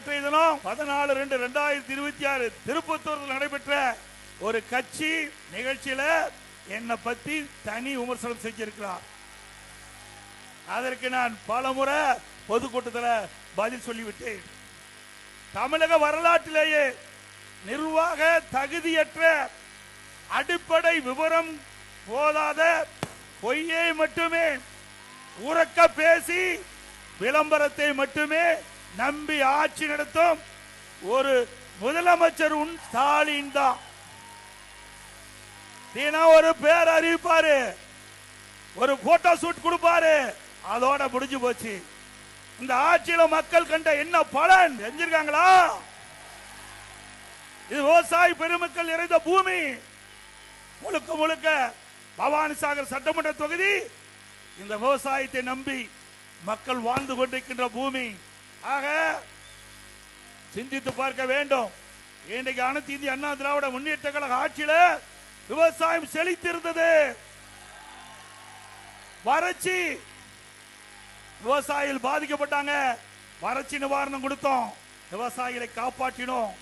நேற்றைய தினம் 14/2/2026 திருப்பத்தூரில் நடைபெற்ற ஒரு கட்சி நிகழ்ச்சியில என்னை பத்தி தனி விமர்சனம் செஞ்சிருக்கிறார். அதற்கு நான் பலமுறை பொதுக்கூட்டத்தில் பதில் சொல்லிவிட்டேன். தமிழக வரலாற்றிலேயே நிர்வாக தகுதியற்ற, அடிப்படை விவரம் போதாத, பொய்யை மட்டுமே உறக்க பேசி விளம்பரத்தை மட்டுமே நம்பி ஆட்சி நடத்தும் ஒரு முதலமைச்சர் ஸ்டாலின் தான். தினம் ஒரு பேர் அறிவிப்பாரு, ஒரு போட்டோ ஷூட் கொடுப்பாரு, அதோட முடிஞ்சு போச்சு. இந்த ஆட்சியில மக்கள் கண்ட என்ன பலன் செஞ்சிருக்காங்களா? இது விவசாய பெருமக்கள் நிறைந்த பூமி. முழுக்க முழுக்க பவானிசாகர் சட்டமன்ற தொகுதி இந்த விவசாயத்தை நம்பி மக்கள் வாழ்ந்து கொண்டிருக்கின்ற பூமி. ஆக சிந்தித்து பார்க்க வேண்டும். இன்றைக்கு அனைத்து இந்திய அண்ணா திராவிட முன்னேற்ற கழக ஆட்சியில விவசாயம் செழித்திருந்தது. வறட்சி, விவசாயிகள் பாதிக்கப்பட்டாங்க. வறட்சி நிவாரணம் கொடுத்தோம், விவசாயிகளை காப்பாற்றினோம்.